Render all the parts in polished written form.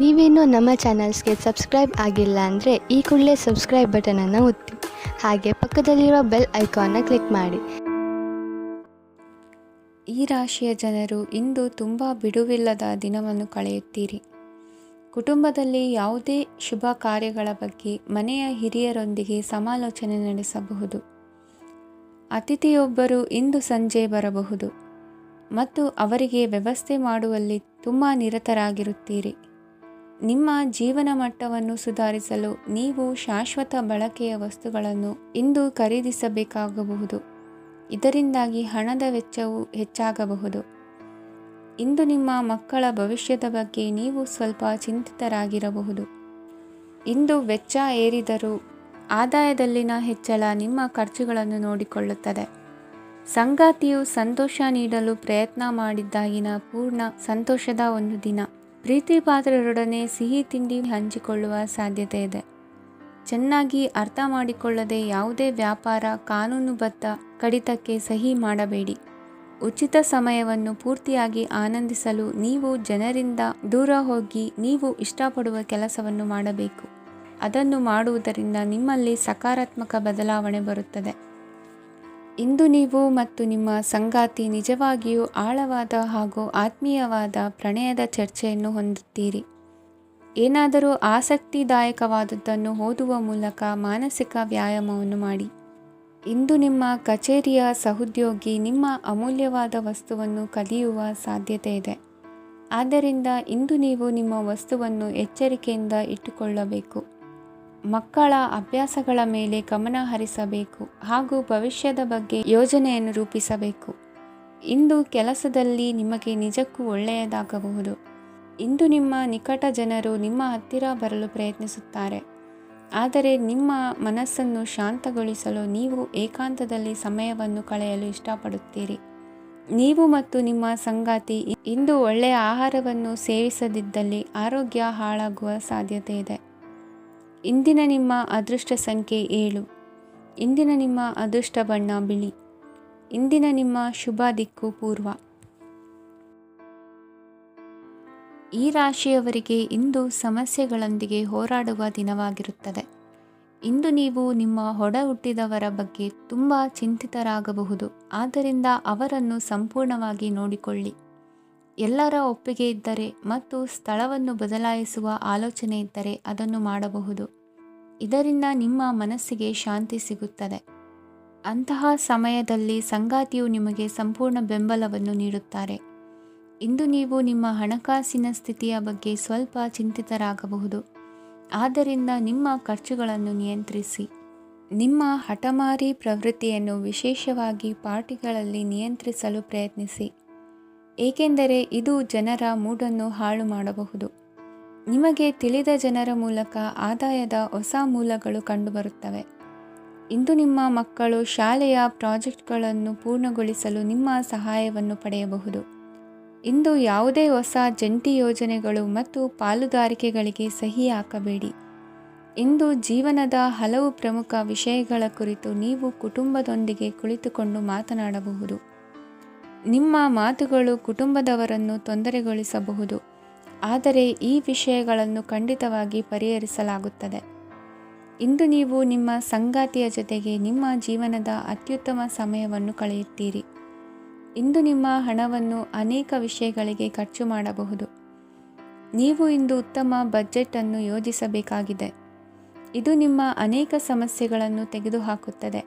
ನೀವೇನೂ ನಮ್ಮ ಚಾನಲ್ಸ್ಗೆ ಸಬ್ಸ್ಕ್ರೈಬ್ ಆಗಿಲ್ಲ ಅಂದರೆ ಈ ಕೂಡಲೇ ಸಬ್ಸ್ಕ್ರೈಬ್ ಬಟನನ್ನು ಒತ್ತಿ, ಹಾಗೆ ಪಕ್ಕದಲ್ಲಿರುವ ಬೆಲ್ ಐಕಾನ್ನ ಕ್ಲಿಕ್ ಮಾಡಿ. ಈ ರಾಶಿಯ ಜನರು ಇಂದು ತುಂಬ ಬಿಡುವಿಲ್ಲದ ದಿನವನ್ನು ಕಳೆಯುತ್ತೀರಿ. ಕುಟುಂಬದಲ್ಲಿ ಯಾವುದೇ ಶುಭ ಕಾರ್ಯಗಳ ಬಗ್ಗೆ ಮನೆಯ ಹಿರಿಯರೊಂದಿಗೆ ಸಮಾಲೋಚನೆ ನಡೆಸಬಹುದು. ಅತಿಥಿಯೊಬ್ಬರು ಇಂದು ಸಂಜೆ ಬರಬಹುದು ಮತ್ತು ಅವರಿಗೆ ವ್ಯವಸ್ಥೆ ಮಾಡುವಲ್ಲಿ ತುಂಬ ನಿರತರಾಗಿರುತ್ತೀರಿ. ನಿಮ್ಮ ಜೀವನ ಮಟ್ಟವನ್ನು ಸುಧಾರಿಸಲು ನೀವು ಶಾಶ್ವತ ಬಳಕೆಯ ವಸ್ತುಗಳನ್ನು ಇಂದು ಖರೀದಿಸಬೇಕಾಗಬಹುದು. ಇದರಿಂದಾಗಿ ಹಣದ ವೆಚ್ಚವು ಹೆಚ್ಚಾಗಬಹುದು. ಇಂದು ನಿಮ್ಮ ಮಕ್ಕಳ ಭವಿಷ್ಯದ ಬಗ್ಗೆ ನೀವು ಸ್ವಲ್ಪ ಚಿಂತಿತರಾಗಿರಬಹುದು. ಇಂದು ವೆಚ್ಚ ಏರಿದರೂ ಆದಾಯದಲ್ಲಿನ ಹೆಚ್ಚಳ ನಿಮ್ಮ ಖರ್ಚುಗಳನ್ನು ನೋಡಿಕೊಳ್ಳುತ್ತದೆ. ಸಂಗಾತಿಯು ಸಂತೋಷ ನೀಡಲು ಪ್ರಯತ್ನ ಮಾಡಿದ್ದಾಗಿನ ಪೂರ್ಣ ಸಂತೋಷದ ಒಂದು ದಿನ. ಪ್ರೀತಿ ಪಾತ್ರರೊಡನೆ ಸಿಹಿ ತಿಂಡಿ ಹಂಚಿಕೊಳ್ಳುವ ಸಾಧ್ಯತೆ ಇದೆ. ಚೆನ್ನಾಗಿ ಅರ್ಥ ಮಾಡಿಕೊಳ್ಳದೆ ಯಾವುದೇ ವ್ಯಾಪಾರ ಕಾನೂನುಬದ್ಧ ಕಡಿತಕ್ಕೆ ಸಹಿ ಮಾಡಬೇಡಿ. ಉಚಿತ ಸಮಯವನ್ನು ಪೂರ್ತಿಯಾಗಿ ಆನಂದಿಸಲು ನೀವು ಜನರಿಂದ ದೂರ ಹೋಗಿ ನೀವು ಇಷ್ಟಪಡುವ ಕೆಲಸವನ್ನು ಮಾಡಬೇಕು. ಅದನ್ನು ಮಾಡುವುದರಿಂದ ನಿಮ್ಮಲ್ಲಿ ಸಕಾರಾತ್ಮಕ ಬದಲಾವಣೆ ಬರುತ್ತದೆ. ಇಂದು ನೀವು ಮತ್ತು ನಿಮ್ಮ ಸಂಗಾತಿ ನಿಜವಾಗಿಯೂ ಆಳವಾದ ಹಾಗೂ ಆತ್ಮೀಯವಾದ ಪ್ರಣಯದ ಚರ್ಚೆಯನ್ನು ಹೊಂದುತ್ತೀರಿ. ಏನಾದರೂ ಆಸಕ್ತಿದಾಯಕವಾದದ್ದನ್ನು ಓದುವ ಮೂಲಕ ಮಾನಸಿಕ ವ್ಯಾಯಾಮವನ್ನು ಮಾಡಿ. ಇಂದು ನಿಮ್ಮ ಕಚೇರಿಯ ಸಹೋದ್ಯೋಗಿ ನಿಮ್ಮ ಅಮೂಲ್ಯವಾದ ವಸ್ತುವನ್ನು ಕದಿಯುವ ಸಾಧ್ಯತೆ ಇದೆ. ಆದ್ದರಿಂದ ಇಂದು ನೀವು ನಿಮ್ಮ ವಸ್ತುವನ್ನು ಎಚ್ಚರಿಕೆಯಿಂದ ಇಟ್ಟುಕೊಳ್ಳಬೇಕು. ಮಕ್ಕಳ ಅಭ್ಯಾಸಗಳ ಮೇಲೆ ಗಮನ ಹರಿಸಬೇಕು ಹಾಗೂ ಭವಿಷ್ಯದ ಬಗ್ಗೆ ಯೋಜನೆಯನ್ನು ರೂಪಿಸಬೇಕು. ಇಂದು ಕೆಲಸದಲ್ಲಿ ನಿಮಗೆ ನಿಜಕ್ಕೂ ಒಳ್ಳೆಯದಾಗಬಹುದು. ಇಂದು ನಿಮ್ಮ ನಿಕಟ ಜನರು ನಿಮ್ಮ ಹತ್ತಿರ ಬರಲು ಪ್ರಯತ್ನಿಸುತ್ತಾರೆ. ಆದರೆ ನಿಮ್ಮ ಮನಸ್ಸನ್ನು ಶಾಂತಗೊಳಿಸಲು ನೀವು ಏಕಾಂತದಲ್ಲಿ ಸಮಯವನ್ನು ಕಳೆಯಲು ಇಷ್ಟಪಡುತ್ತೀರಿ. ನೀವು ಮತ್ತು ನಿಮ್ಮ ಸಂಗಾತಿ ಇಂದು ಒಳ್ಳೆಯ ಆಹಾರವನ್ನು ಸೇವಿಸದಿದ್ದಲ್ಲಿ ಆರೋಗ್ಯ ಹಾಳಾಗುವ ಸಾಧ್ಯತೆ ಇದೆ. ಇಂದಿನ ನಿಮ್ಮ ಅದೃಷ್ಟ ಸಂಖ್ಯೆ 7. ಇಂದಿನ ನಿಮ್ಮ ಅದೃಷ್ಟ ಬಣ್ಣ ಬಿಳಿ. ಇಂದಿನ ನಿಮ್ಮ ಶುಭ ದಿಕ್ಕು ಪೂರ್ವ. ಈ ರಾಶಿಯವರಿಗೆ ಇಂದು ಸಮಸ್ಯೆಗಳೊಂದಿಗೆ ಹೋರಾಡುವ ದಿನವಾಗಿರುತ್ತದೆ. ಇಂದು ನೀವು ನಿಮ್ಮ ಒಡ ಹುಟ್ಟಿದವರ ಬಗ್ಗೆ ತುಂಬ ಚಿಂತಿತರಾಗಬಹುದು. ಆದ್ದರಿಂದ ಅವರನ್ನು ಸಂಪೂರ್ಣವಾಗಿ ನೋಡಿಕೊಳ್ಳಿ. ಎಲ್ಲರ ಒಪ್ಪಿಗೆ ಇದ್ದರೆ ಮತ್ತು ಸ್ಥಳವನ್ನು ಬದಲಾಯಿಸುವ ಆಲೋಚನೆ ಇದ್ದರೆ ಅದನ್ನು ಮಾಡಬಹುದು. ಇದರಿಂದ ನಿಮ್ಮ ಮನಸ್ಸಿಗೆ ಶಾಂತಿ ಸಿಗುತ್ತದೆ. ಅಂತಹ ಸಮಯದಲ್ಲಿ ಸಂಗಾತಿಯು ನಿಮಗೆ ಸಂಪೂರ್ಣ ಬೆಂಬಲವನ್ನು ನೀಡುತ್ತಾರೆ. ಇಂದು ನೀವು ನಿಮ್ಮ ಹಣಕಾಸಿನ ಸ್ಥಿತಿಯ ಬಗ್ಗೆ ಸ್ವಲ್ಪ ಚಿಂತಿತರಾಗಬಹುದು. ಆದ್ದರಿಂದ ನಿಮ್ಮ ಖರ್ಚುಗಳನ್ನು ನಿಯಂತ್ರಿಸಿ. ನಿಮ್ಮ ಹಠಮಾರಿ ಪ್ರವೃತ್ತಿಯನ್ನು ವಿಶೇಷವಾಗಿ ಪಾರ್ಟಿಗಳಲ್ಲಿ ನಿಯಂತ್ರಿಸಲು ಪ್ರಯತ್ನಿಸಿ, ಏಕೆಂದರೆ ಇದು ಜನರ ಮೂಡನ್ನು ಹಾಳು ಮಾಡಬಹುದು. ನಿಮಗೆ ತಿಳಿದ ಜನರ ಮೂಲಕ ಆದಾಯದ ಹೊಸ ಮೂಲಗಳು ಕಂಡುಬರುತ್ತವೆ. ಇಂದು ನಿಮ್ಮ ಮಕ್ಕಳು ಶಾಲೆಯ ಪ್ರಾಜೆಕ್ಟ್ಗಳನ್ನು ಪೂರ್ಣಗೊಳಿಸಲು ನಿಮ್ಮ ಸಹಾಯವನ್ನು ಪಡೆಯಬಹುದು. ಇಂದು ಯಾವುದೇ ಹೊಸ ಜಂಟಿ ಯೋಜನೆಗಳು ಮತ್ತು ಪಾಲುದಾರಿಕೆಗಳಿಗೆ ಸಹಿ ಹಾಕಬೇಡಿ. ಇಂದು ಜೀವನದ ಹಲವು ಪ್ರಮುಖ ವಿಷಯಗಳ ಕುರಿತು ನೀವು ಕುಟುಂಬದೊಂದಿಗೆ ಕುಳಿತುಕೊಂಡು ಮಾತನಾಡಬಹುದು. ನಿಮ್ಮ ಮಾತುಗಳು ಕುಟುಂಬದವರನ್ನು ತೊಂದರೆಗೊಳಿಸಬಹುದು, ಆದರೆ ಈ ವಿಷಯಗಳನ್ನು ಖಂಡಿತವಾಗಿ ಪರಿಹರಿಸಲಾಗುತ್ತದೆ. ಇಂದು ನೀವು ನಿಮ್ಮ ಸಂಗಾತಿಯ ಜೊತೆಗೆ ನಿಮ್ಮ ಜೀವನದ ಅತ್ಯುತ್ತಮ ಸಮಯವನ್ನು ಕಳೆಯುತ್ತೀರಿ. ಇಂದು ನಿಮ್ಮ ಹಣವನ್ನು ಅನೇಕ ವಿಷಯಗಳಿಗೆ ಖರ್ಚು ಮಾಡಬಹುದು. ನೀವು ಇಂದು ಉತ್ತಮ ಬಜೆಟ್ ಅನ್ನು ಯೋಜಿಸಬೇಕಾಗಿದೆ. ಇದು ನಿಮ್ಮ ಅನೇಕ ಸಮಸ್ಯೆಗಳನ್ನು ತೆಗೆದುಹಾಕುತ್ತದೆ.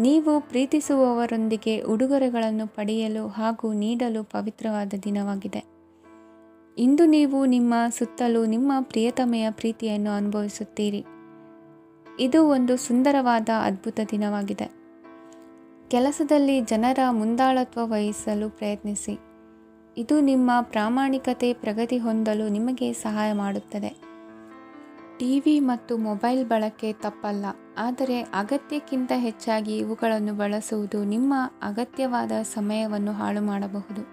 ನೀವು ಪ್ರೀತಿಸುವವರೊಂದಿಗೆ ಉಡುಗೊರೆಗಳನ್ನು ಪಡೆಯಲು ಹಾಗೂ ನೀಡಲು ಪವಿತ್ರವಾದ ದಿನವಾಗಿದೆ. ಇಂದು ನೀವು ನಿಮ್ಮ ಸುತ್ತಲೂ ನಿಮ್ಮ ಪ್ರಿಯತಮೆಯ ಪ್ರೀತಿಯನ್ನು ಅನುಭವಿಸುತ್ತೀರಿ. ಇದು ಒಂದು ಸುಂದರವಾದ ಅದ್ಭುತ ದಿನವಾಗಿದೆ. ಕೆಲಸದಲ್ಲಿ ಜನರ ಮುಂದಾಳತ್ವ ವಹಿಸಲು ಪ್ರಯತ್ನಿಸಿ. ಇದು ನಿಮ್ಮ ಪ್ರಾಮಾಣಿಕತೆ ಪ್ರಗತಿ ಹೊಂದಲು ನಿಮಗೆ ಸಹಾಯ ಮಾಡುತ್ತದೆ. ಟಿವಿ ಮತ್ತು ಮೊಬೈಲ್ ಬಳಕೆ ತಪ್ಪಲ್ಲ, ಆದರೆ ಅಗತ್ಯಕ್ಕಿಂತ ಹೆಚ್ಚಾಗಿ ಇವುಗಳನ್ನು ಬಳಸುವುದು ನಿಮ್ಮ ಅಗತ್ಯವಾದ ಸಮಯವನ್ನು ಹಾಳು ಮಾಡಬಹುದು.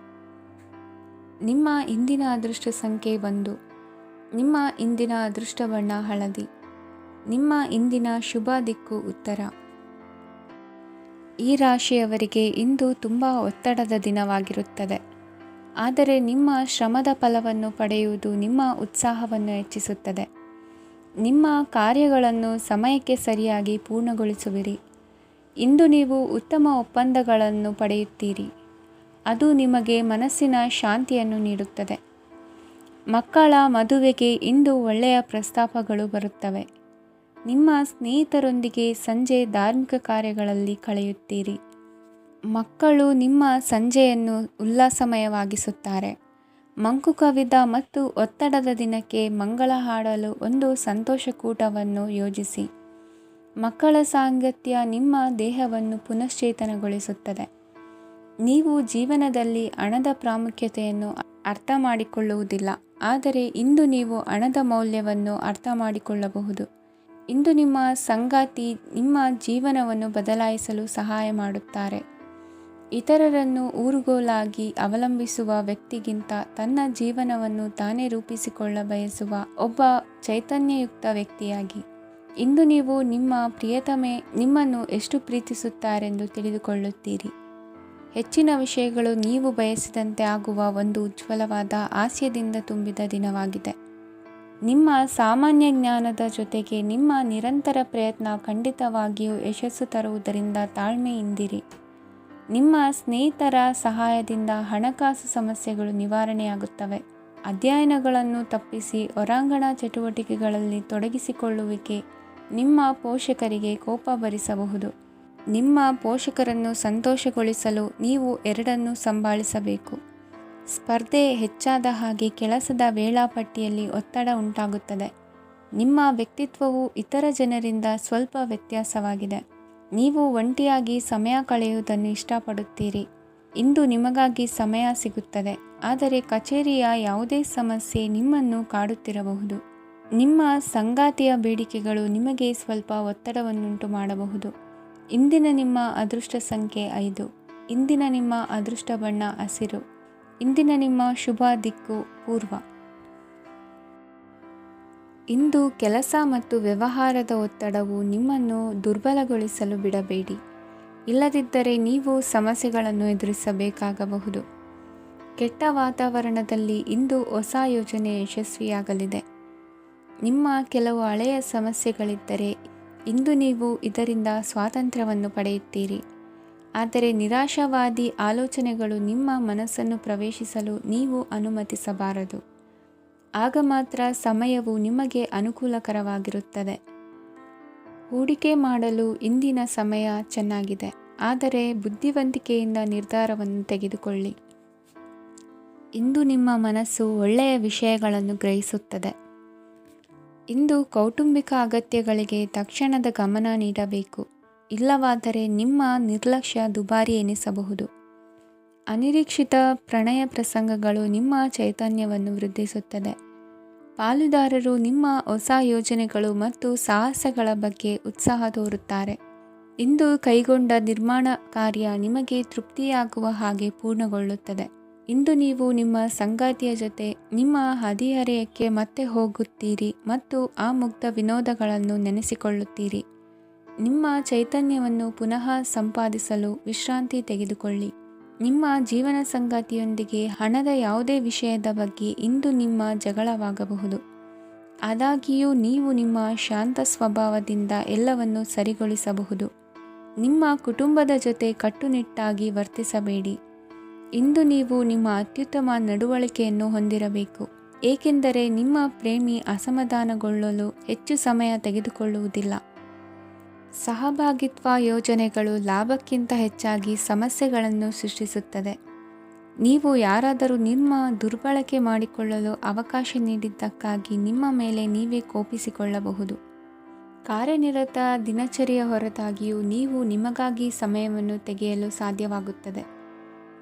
ನಿಮ್ಮ ಇಂದಿನ ಅದೃಷ್ಟ ಸಂಖ್ಯೆ 1. ನಿಮ್ಮ ಇಂದಿನ ಅದೃಷ್ಟ ಬಣ್ಣ ಹಳದಿ. ನಿಮ್ಮ ಇಂದಿನ ಶುಭ ದಿಕ್ಕು ಉತ್ತರ. ಈ ರಾಶಿಯವರಿಗೆ ಇಂದು ತುಂಬ ಒತ್ತಡದ ದಿನವಾಗಿರುತ್ತದೆ. ಆದರೆ ನಿಮ್ಮ ಶ್ರಮದ ಫಲವನ್ನು ಪಡೆಯುವುದು ನಿಮ್ಮ ಉತ್ಸಾಹವನ್ನು ಹೆಚ್ಚಿಸುತ್ತದೆ. ನಿಮ್ಮ ಕಾರ್ಯಗಳನ್ನು ಸಮಯಕ್ಕೆ ಸರಿಯಾಗಿ ಪೂರ್ಣಗೊಳಿಸುವಿರಿ. ಇಂದು ನೀವು ಉತ್ತಮ ಒಪ್ಪಂದಗಳನ್ನು ಪಡೆಯುತ್ತೀರಿ. ಅದು ನಿಮಗೆ ಮನಸ್ಸಿನ ಶಾಂತಿಯನ್ನು ನೀಡುತ್ತದೆ. ಮಕ್ಕಳ ಮದುವೆಗೆ ಇಂದು ಒಳ್ಳೆಯ ಪ್ರಸ್ತಾಪಗಳು ಬರುತ್ತವೆ. ನಿಮ್ಮ ಸ್ನೇಹಿತರೊಂದಿಗೆ ಸಂಜೆ ಧಾರ್ಮಿಕ ಕಾರ್ಯಗಳಲ್ಲಿ ಕಳೆಯುತ್ತೀರಿ. ಮಕ್ಕಳು ನಿಮ್ಮ ಸಂಜೆಯನ್ನು ಉಲ್ಲಾಸಮಯವಾಗಿಸುತ್ತಾರೆ. ಮಂಕು ಕವಿದ ಮತ್ತು ಒತ್ತಡದ ದಿನಕ್ಕೆ ಮಂಗಳ ಹಾಡಲು ಒಂದು ಸಂತೋಷಕೂಟವನ್ನು ಯೋಜಿಸಿ. ಮಕ್ಕಳ ಸಾಂಗತ್ಯ ನಿಮ್ಮ ದೇಹವನ್ನು ಪುನಶ್ಚೇತನಗೊಳಿಸುತ್ತದೆ. ನೀವು ಜೀವನದಲ್ಲಿ ಹಣದ ಪ್ರಾಮುಖ್ಯತೆಯನ್ನು ಅರ್ಥ ಮಾಡಿಕೊಳ್ಳುವುದಿಲ್ಲ, ಆದರೆ ಇಂದು ನೀವು ಹಣದ ಮೌಲ್ಯವನ್ನು ಅರ್ಥ ಮಾಡಿಕೊಳ್ಳಬಹುದು. ಇಂದು ನಿಮ್ಮ ಸಂಗಾತಿ ನಿಮ್ಮ ಜೀವನವನ್ನು ಬದಲಾಯಿಸಲು ಸಹಾಯ ಮಾಡುತ್ತಾರೆ. ಇತರರನ್ನು ಊರುಗೋಲಾಗಿ ಅವಲಂಬಿಸುವ ವ್ಯಕ್ತಿಗಿಂತ ತನ್ನ ಜೀವನವನ್ನು ತಾನೇ ರೂಪಿಸಿಕೊಳ್ಳ ಬಯಸುವ ಒಬ್ಬ ಚೈತನ್ಯಯುಕ್ತ ವ್ಯಕ್ತಿಯಾಗಿ. ಇಂದು ನೀವು ನಿಮ್ಮ ಪ್ರಿಯತಮೆ ನಿಮ್ಮನ್ನು ಎಷ್ಟು ಪ್ರೀತಿಸುತ್ತಾರೆಂದು ತಿಳಿದುಕೊಳ್ಳುತ್ತೀರಿ. ಹೆಚ್ಚಿನ ವಿಷಯಗಳು ನೀವು ಬಯಸಿದಂತೆ ಆಗುವ ಒಂದು ಉಜ್ವಲವಾದ ಹಾಸ್ಯದಿಂದ ತುಂಬಿದ ದಿನವಾಗಿದೆ. ನಿಮ್ಮ ಸಾಮಾನ್ಯ ಜ್ಞಾನದ ಜೊತೆಗೆ ನಿಮ್ಮ ನಿರಂತರ ಪ್ರಯತ್ನ ಖಂಡಿತವಾಗಿಯೂ ಯಶಸ್ಸು ತರುವುದರಿಂದ ತಾಳ್ಮೆಯಿಂದಿರಿ. ನಿಮ್ಮ ಸ್ನೇಹಿತರ ಸಹಾಯದಿಂದ ಹಣಕಾಸು ಸಮಸ್ಯೆಗಳು ನಿವಾರಣೆಯಾಗುತ್ತವೆ. ಅಧ್ಯಯನಗಳನ್ನು ತಪ್ಪಿಸಿ ಹೊರಾಂಗಣ ಚಟುವಟಿಕೆಗಳಲ್ಲಿ ತೊಡಗಿಸಿಕೊಳ್ಳುವಿಕೆ ನಿಮ್ಮ ಪೋಷಕರಿಗೆ ಕೋಪ ಭರಿಸಬಹುದು. ನಿಮ್ಮ ಪೋಷಕರನ್ನು ಸಂತೋಷಗೊಳಿಸಲು ನೀವು ಎರಡನ್ನೂ ಸಂಭಾಳಿಸಬೇಕು. ಸ್ಪರ್ಧೆ ಹೆಚ್ಚಾದ ಹಾಗೆ ಕೆಲಸದ ವೇಳಾಪಟ್ಟಿಯಲ್ಲಿ ಒತ್ತಡ ಉಂಟಾಗುತ್ತದೆ. ನಿಮ್ಮ ವ್ಯಕ್ತಿತ್ವವು ಇತರ ಜನರಿಂದ ಸ್ವಲ್ಪ ವ್ಯತ್ಯಾಸವಾಗಿದೆ. ನೀವು ಒಂಟಿಯಾಗಿ ಸಮಯ ಕಳೆಯುವುದನ್ನು ಇಷ್ಟಪಡುತ್ತೀರಿ. ಇಂದು ನಿಮಗಾಗಿ ಸಮಯ ಸಿಗುತ್ತದೆ, ಆದರೆ ಕಚೇರಿಯ ಯಾವುದೇ ಸಮಸ್ಯೆ ನಿಮ್ಮನ್ನು ಕಾಡುತ್ತಿರಬಹುದು. ನಿಮ್ಮ ಸಂಗಾತಿಯ ಬೇಡಿಕೆಗಳು ನಿಮಗೆ ಸ್ವಲ್ಪ ಒತ್ತಡವನ್ನುಂಟು ಮಾಡಬಹುದು. ಇಂದಿನ ನಿಮ್ಮ ಅದೃಷ್ಟ ಸಂಖ್ಯೆ 5. ಇಂದಿನ ನಿಮ್ಮ ಅದೃಷ್ಟ ಬಣ್ಣ ಹಸಿರು. ಇಂದಿನ ನಿಮ್ಮ ಶುಭ ದಿಕ್ಕು ಪೂರ್ವ. ಇಂದು ಕೆಲಸ ಮತ್ತು ವ್ಯವಹಾರದ ಒತ್ತಡವು ನಿಮ್ಮನ್ನು ದುರ್ಬಲಗೊಳಿಸಲು ಬಿಡಬೇಡಿ. ಇಲ್ಲದಿದ್ದರೆ ನೀವು ಸಮಸ್ಯೆಗಳನ್ನು ಎದುರಿಸಬೇಕಾಗಬಹುದು. ಕೆಟ್ಟ ವಾತಾವರಣದಲ್ಲಿ ಇಂದು ಹೊಸ ಯೋಜನೆ ಯಶಸ್ವಿಯಾಗಲಿದೆ. ನಿಮ್ಮ ಕೆಲವು ಹಳೆಯ ಸಮಸ್ಯೆಗಳಿದ್ದರೆ ಇಂದು ನೀವು ಇದರಿಂದ ಸ್ವಾತಂತ್ರ್ಯವನ್ನು ಪಡೆಯುತ್ತೀರಿ. ಆದರೆ ನಿರಾಶಾವಾದಿ ಆಲೋಚನೆಗಳು ನಿಮ್ಮ ಮನಸ್ಸನ್ನು ಪ್ರವೇಶಿಸಲು ನೀವು ಅನುಮತಿಸಬಾರದು. ಆಗ ಮಾತ್ರ ಸಮಯವು ನಿಮಗೆ ಅನುಕೂಲಕರವಾಗಿರುತ್ತದೆ. ಹೂಡಿಕೆ ಮಾಡಲು ಇಂದಿನ ಸಮಯ ಚೆನ್ನಾಗಿದೆ, ಆದರೆ ಬುದ್ಧಿವಂತಿಕೆಯಿಂದ ನಿರ್ಧಾರವನ್ನು ತೆಗೆದುಕೊಳ್ಳಿ. ಇಂದು ನಿಮ್ಮ ಮನಸ್ಸು ಒಳ್ಳೆಯ ವಿಷಯಗಳನ್ನು ಗ್ರಹಿಸುತ್ತದೆ. ಇಂದು ಕೌಟುಂಬಿಕ ಅಗತ್ಯಗಳಿಗೆ ತಕ್ಷಣದ ಗಮನ ನೀಡಬೇಕು. ಇಲ್ಲವಾದರೆ ನಿಮ್ಮ ನಿರ್ಲಕ್ಷ್ಯ ದುಬಾರಿ ಎನಿಸಬಹುದು. ಅನಿರೀಕ್ಷಿತ ಪ್ರಣಯ ಪ್ರಸಂಗಗಳು ನಿಮ್ಮ ಚೈತನ್ಯವನ್ನು ವೃದ್ಧಿಸುತ್ತದೆ. ಪಾಲುದಾರರು ನಿಮ್ಮ ಹೊಸ ಯೋಜನೆಗಳು ಮತ್ತು ಸಾಹಸಗಳ ಬಗ್ಗೆ ಉತ್ಸಾಹ ತೋರುತ್ತಾರೆ. ಇಂದು ಕೈಗೊಂಡ ನಿರ್ಮಾಣ ಕಾರ್ಯ ನಿಮಗೆ ತೃಪ್ತಿಯಾಗುವ ಹಾಗೆ ಪೂರ್ಣಗೊಳ್ಳುತ್ತದೆ. ಇಂದು ನೀವು ನಿಮ್ಮ ಸಂಗಾತಿಯ ಜೊತೆ ನಿಮ್ಮ ಹದಿಹರೆಯಕ್ಕೆ ಮತ್ತೆ ಹೋಗುತ್ತೀರಿ ಮತ್ತು ಆ ಮುಗ್ಧ ವಿನೋದಗಳನ್ನು ನೆನೆಸಿಕೊಳ್ಳುತ್ತೀರಿ. ನಿಮ್ಮ ಚೈತನ್ಯವನ್ನು ಪುನಃ ಸಂಪಾದಿಸಲು ವಿಶ್ರಾಂತಿ ತೆಗೆದುಕೊಳ್ಳಿ. ನಿಮ್ಮ ಜೀವನ ಸಂಗಾತಿಯೊಂದಿಗೆ ಹಣದ ಯಾವುದೇ ವಿಷಯದ ಬಗ್ಗೆ ಇಂದು ನಿಮ್ಮ ಜಗಳವಾಗಬಹುದು. ಆದಾಗ್ಯೂ ನೀವು ನಿಮ್ಮ ಶಾಂತ ಸ್ವಭಾವದಿಂದ ಎಲ್ಲವನ್ನು ಸರಿಗೊಳಿಸಬಹುದು. ನಿಮ್ಮ ಕುಟುಂಬದ ಜೊತೆ ಕಟ್ಟುನಿಟ್ಟಾಗಿ ವರ್ತಿಸಬೇಡಿ. ಇಂದು ನೀವು ನಿಮ್ಮ ಅತ್ಯುತ್ತಮ ನಡವಳಿಕೆಯನ್ನು ಹೊಂದಿರಬೇಕು, ಏಕೆಂದರೆ ನಿಮ್ಮ ಪ್ರೇಮಿ ಅಸಮಾಧಾನಗೊಳ್ಳಲು ಹೆಚ್ಚು ಸಮಯ ತೆಗೆದುಕೊಳ್ಳುವುದಿಲ್ಲ. ಸಹಭಾಗಿತ್ವ ಯೋಜನೆಗಳು ಲಾಭಕ್ಕಿಂತ ಹೆಚ್ಚಾಗಿ ಸಮಸ್ಯೆಗಳನ್ನು ಸೃಷ್ಟಿಸುತ್ತದೆ. ನೀವು ಯಾರಾದರೂ ನಿಮ್ಮ ದುರ್ಬಳಕೆ ಮಾಡಿಕೊಳ್ಳಲು ಅವಕಾಶ ನೀಡಿದ್ದಕ್ಕಾಗಿ ನಿಮ್ಮ ಮೇಲೆ ನೀವೇ ಕೋಪಿಸಿಕೊಳ್ಳಬಹುದು. ಕಾರ್ಯನಿರತ ದಿನಚರಿಯ ಹೊರತಾಗಿಯೂ ನೀವು ನಿಮಗಾಗಿ ಸಮಯವನ್ನು ತೆಗೆಯಲು ಸಾಧ್ಯವಾಗುತ್ತದೆ.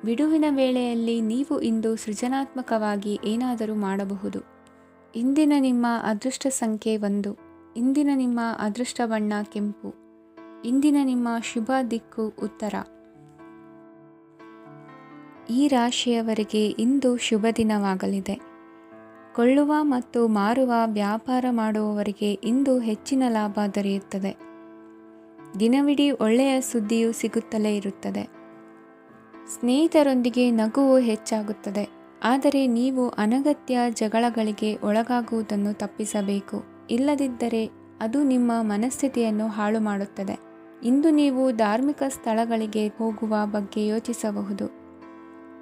ಬಿಡುವಿನ ವೇಳೆಯಲ್ಲಿ ನೀವು ಇಂದು ಸೃಜನಾತ್ಮಕವಾಗಿ ಏನಾದರೂ ಮಾಡಬಹುದು. ಇಂದಿನ ನಿಮ್ಮ ಅದೃಷ್ಟ ಸಂಖ್ಯೆ 1. ಇಂದಿನ ನಿಮ್ಮ ಅದೃಷ್ಟ ಬಣ್ಣ ಕೆಂಪು. ಇಂದಿನ ನಿಮ್ಮ ಶುಭ ದಿಕ್ಕು ಉತ್ತರ. ಈ ರಾಶಿಯವರಿಗೆ ಇಂದು ಶುಭ ದಿನವಾಗಲಿದೆ. ಕೊಳ್ಳುವ ಮತ್ತು ಮಾರುವ ವ್ಯಾಪಾರ ಮಾಡುವವರಿಗೆ ಇಂದು ಹೆಚ್ಚಿನ ಲಾಭ ದೊರೆಯುತ್ತದೆ. ದಿನವಿಡೀ ಒಳ್ಳೆಯ ಸುದ್ದಿಯು ಸಿಗುತ್ತಲೇ ಇರುತ್ತದೆ. ಸ್ನೇಹಿತರೊಂದಿಗೆ ನಗುವು ಹೆಚ್ಚಾಗುತ್ತದೆ. ಆದರೆ ನೀವು ಅನಗತ್ಯ ಜಗಳಗಳಿಗೆ ಒಳಗಾಗುವುದನ್ನು ತಪ್ಪಿಸಬೇಕು. ಇಲ್ಲದಿದ್ದರೆ ಅದು ನಿಮ್ಮ ಮನಸ್ಥಿತಿಯನ್ನು ಹಾಳು ಮಾಡುತ್ತದೆ. ಇಂದು ನೀವು ಧಾರ್ಮಿಕ ಸ್ಥಳಗಳಿಗೆ ಹೋಗುವ ಬಗ್ಗೆ ಯೋಚಿಸಬಹುದು.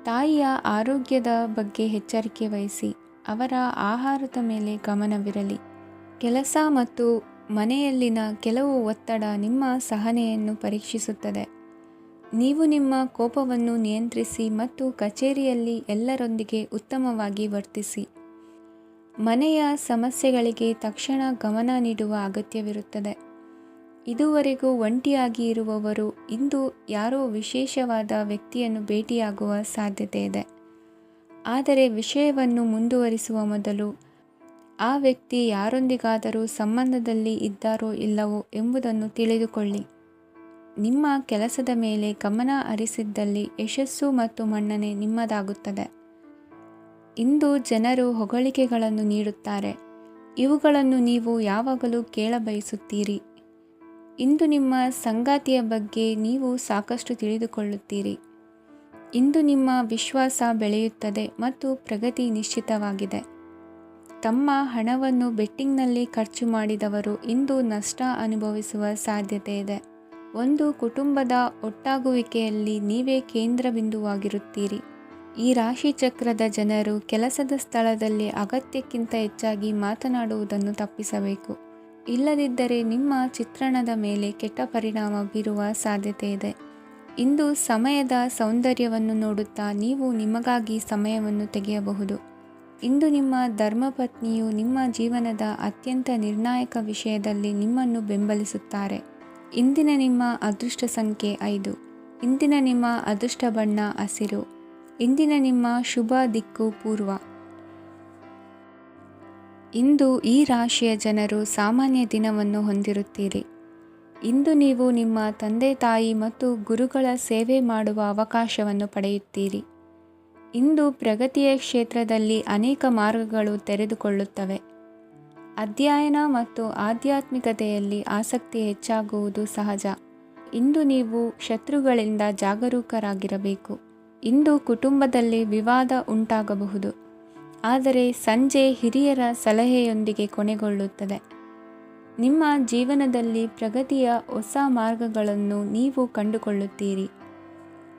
ತಾಯಿಯ ಆರೋಗ್ಯದ ಬಗ್ಗೆ ಎಚ್ಚರಿಕೆ ವಹಿಸಿ. ಅವರ ಆಹಾರದ ಮೇಲೆ ಗಮನವಿರಲಿ. ಕೆಲಸ ಮತ್ತು ಮನೆಯಲ್ಲಿನ ಕೆಲವು ಒತ್ತಡ ನಿಮ್ಮ ಸಹನೆಯನ್ನು ಪರೀಕ್ಷಿಸುತ್ತದೆ. ನೀವು ನಿಮ್ಮ ಕೋಪವನ್ನು ನಿಯಂತ್ರಿಸಿ ಮತ್ತು ಕಚೇರಿಯಲ್ಲಿ ಎಲ್ಲರೊಂದಿಗೆ ಉತ್ತಮವಾಗಿ ವರ್ತಿಸಿ. ಮನೆಯ ಸಮಸ್ಯೆಗಳಿಗೆ ತಕ್ಷಣ ಗಮನ ನೀಡುವ ಅಗತ್ಯವಿರುತ್ತದೆ. ಇದುವರೆಗೂ ಒಂಟಿಯಾಗಿ ಇರುವವರು ಇಂದು ಯಾರೋ ವಿಶೇಷವಾದ ವ್ಯಕ್ತಿಯನ್ನು ಭೇಟಿಯಾಗುವ ಸಾಧ್ಯತೆ ಇದೆ. ಆದರೆ ವಿಷಯವನ್ನು ಮುಂದುವರಿಸುವ ಮೊದಲು ಆ ವ್ಯಕ್ತಿ ಯಾರೊಂದಿಗಾದರೂ ಸಂಬಂಧದಲ್ಲಿ ಇದ್ದಾರೋ ಇಲ್ಲವೋ ಎಂಬುದನ್ನು ತಿಳಿದುಕೊಳ್ಳಿ. ನಿಮ್ಮ ಕೆಲಸದ ಮೇಲೆ ಗಮನ ಹರಿಸಿದ್ದಲ್ಲಿ ಯಶಸ್ಸು ಮತ್ತು ಮನ್ನಣೆ ನಿಮ್ಮದಾಗುತ್ತದೆ. ಇಂದು ಜನರು ಹೊಗಳಿಕೆಗಳನ್ನು ನೀಡುತ್ತಾರೆ. ಇವುಗಳನ್ನು ನೀವು ಯಾವಾಗಲೂ ಕೇಳಬಯಸುತ್ತೀರಿ. ಇಂದು ನಿಮ್ಮ ಸಂಗಾತಿಯ ಬಗ್ಗೆ ನೀವು ಸಾಕಷ್ಟು ತಿಳಿದುಕೊಳ್ಳುತ್ತೀರಿ. ಇಂದು ನಿಮ್ಮ ವಿಶ್ವಾಸ ಬೆಳೆಯುತ್ತದೆ ಮತ್ತು ಪ್ರಗತಿ ನಿಶ್ಚಿತವಾಗಿದೆ. ತಮ್ಮ ಹಣವನ್ನು ಬೆಟ್ಟಿಂಗ್ನಲ್ಲಿ ಖರ್ಚು ಮಾಡಿದವರು ಇಂದು ನಷ್ಟ ಅನುಭವಿಸುವ ಸಾಧ್ಯತೆ ಇದೆ. ಒಂದು ಕುಟುಂಬದ ಒಟ್ಟಾಗುವಿಕೆಯಲ್ಲಿ ನೀವೇ ಕೇಂದ್ರಬಿಂದುವಾಗಿರುತ್ತೀರಿ. ಈ ರಾಶಿ ಚಕ್ರದ ಜನರು ಕೆಲಸದ ಸ್ಥಳದಲ್ಲಿ ಅಗತ್ಯಕ್ಕಿಂತ ಹೆಚ್ಚಾಗಿ ಮಾತನಾಡುವುದನ್ನು ತಪ್ಪಿಸಬೇಕು. ಇಲ್ಲದಿದ್ದರೆ ನಿಮ್ಮ ಚಿತ್ರಣದ ಮೇಲೆ ಕೆಟ್ಟ ಪರಿಣಾಮ ಬೀರುವ ಸಾಧ್ಯತೆ ಇದೆ. ಇಂದು ಸಮಯದ ಸೌಂದರ್ಯವನ್ನು ನೋಡುತ್ತಾ ನೀವು ನಿಮಗಾಗಿ ಸಮಯವನ್ನು ತೆಗೆಯಬಹುದು. ಇಂದು ನಿಮ್ಮ ಧರ್ಮಪತ್ನಿಯು ನಿಮ್ಮ ಜೀವನದ ಅತ್ಯಂತ ನಿರ್ಣಾಯಕ ವಿಷಯದಲ್ಲಿ ನಿಮ್ಮನ್ನು ಬೆಂಬಲಿಸುತ್ತಾರೆ. ಇಂದಿನ ನಿಮ್ಮ ಅದೃಷ್ಟ ಸಂಖ್ಯೆ 5. ಇಂದಿನ ನಿಮ್ಮ ಅದೃಷ್ಟ ಬಣ್ಣ ಹಸಿರು. ಇಂದಿನ ನಿಮ್ಮ ಶುಭ ದಿಕ್ಕು ಪೂರ್ವ. ಇಂದು ಈ ರಾಶಿಯ ಜನರು ಸಾಮಾನ್ಯ ದಿನವನ್ನು ಹೊಂದಿರುತ್ತೀರಿ. ಇಂದು ನೀವು ನಿಮ್ಮ ತಂದೆ ತಾಯಿ ಮತ್ತು ಗುರುಗಳ ಸೇವೆ ಮಾಡುವ ಅವಕಾಶವನ್ನು ಪಡೆಯುತ್ತೀರಿ. ಇಂದು ಪ್ರಗತಿಯ ಕ್ಷೇತ್ರದಲ್ಲಿ ಅನೇಕ ಮಾರ್ಗಗಳು ತೆರೆದುಕೊಳ್ಳುತ್ತವೆ. ಅಧ್ಯಯನ ಮತ್ತು ಆಧ್ಯಾತ್ಮಿಕತೆಯಲ್ಲಿ ಆಸಕ್ತಿ ಹೆಚ್ಚಾಗುವುದು ಸಹಜ. ಇಂದು ನೀವು ಶತ್ರುಗಳಿಂದ ಜಾಗರೂಕರಾಗಿರಬೇಕು. ಇಂದು ಕುಟುಂಬದಲ್ಲಿ ವಿವಾದ ಉಂಟಾಗಬಹುದು, ಆದರೆ ಸಂಜೆ ಹಿರಿಯರ ಸಲಹೆಯೊಂದಿಗೆ ಕೊನೆಗೊಳ್ಳುತ್ತದೆ. ನಿಮ್ಮ ಜೀವನದಲ್ಲಿ ಪ್ರಗತಿಯ ಹೊಸ ಮಾರ್ಗಗಳನ್ನು ನೀವು ಕಂಡುಕೊಳ್ಳುತ್ತೀರಿ.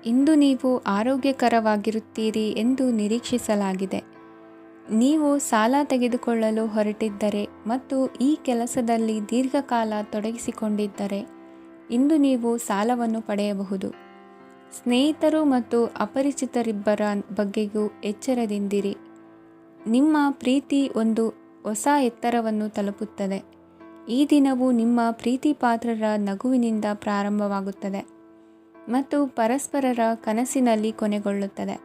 ಇಂದು ನೀವು ಆರೋಗ್ಯಕರವಾಗಿರುತ್ತೀರಿ ಎಂದು ನಿರೀಕ್ಷಿಸಲಾಗಿದೆ. ನೀವು ಸಾಲ ತೆಗೆದುಕೊಳ್ಳಲು ಹೊರಟಿದ್ದರೆ ಮತ್ತು ಈ ಕೆಲಸದಲ್ಲಿ ದೀರ್ಘಕಾಲ ತೊಡಗಿಸಿಕೊಂಡಿದ್ದರೆ ಇಂದು ನೀವು ಸಾಲವನ್ನು ಪಡೆಯಬಹುದು. ಸ್ನೇಹಿತರು ಮತ್ತು ಅಪರಿಚಿತರಿಬ್ಬರ ಬಗ್ಗೆಯೂ ಎಚ್ಚರದಿಂದಿರಿ. ನಿಮ್ಮ ಪ್ರೀತಿ ಒಂದು ಹೊಸ ಎತ್ತರವನ್ನು ತಲುಪುತ್ತದೆ. ಈ ದಿನವು ನಿಮ್ಮ ಪ್ರೀತಿಪಾತ್ರರ ನಗುವಿನಿಂದ ಪ್ರಾರಂಭವಾಗುತ್ತದೆ ಮತ್ತು ಪರಸ್ಪರರ ಕನಸಿನಲ್ಲಿ ಕೊನೆಗೊಳ್ಳುತ್ತದೆ.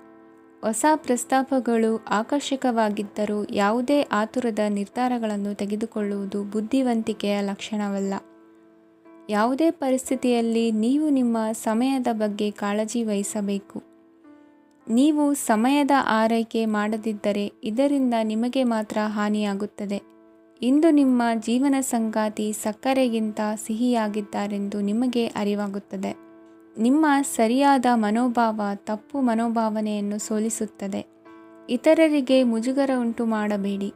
ಹೊಸ ಪ್ರಸ್ತಾಪಗಳು ಆಕರ್ಷಕವಾಗಿದ್ದರೂ ಯಾವುದೇ ಆತುರದ ನಿರ್ಧಾರಗಳನ್ನು ತೆಗೆದುಕೊಳ್ಳುವುದು ಬುದ್ಧಿವಂತಿಕೆಯ ಲಕ್ಷಣವಲ್ಲ. ಯಾವುದೇ ಪರಿಸ್ಥಿತಿಯಲ್ಲಿ ನೀವು ನಿಮ್ಮ ಸಮಯದ ಬಗ್ಗೆ ಕಾಳಜಿ ವಹಿಸಬೇಕು. ನೀವು ಸಮಯದ ಆರೈಕೆ ಮಾಡದಿದ್ದರೆ ಇದರಿಂದ ನಿಮಗೆ ಮಾತ್ರ ಹಾನಿಯಾಗುತ್ತದೆ. ಇಂದು ನಿಮ್ಮ ಜೀವನ ಸಂಗಾತಿ ಸಕ್ಕರೆಗಿಂತ ಸಿಹಿಯಾಗಿದ್ದಾರೆಂದು ನಿಮಗೆ ಅರಿವಾಗುತ್ತದೆ. ನಿಮ್ಮ ಸರಿಯಾದ ಮನೋಭಾವ ತಪ್ಪು ಮನೋಭಾವನೆಯನ್ನು ಸೋಲಿಸುತ್ತದೆ. ಇತರರಿಗೆ ಮುಜುಗರ ಉಂಟು ಮಾಡಬೇಡಿ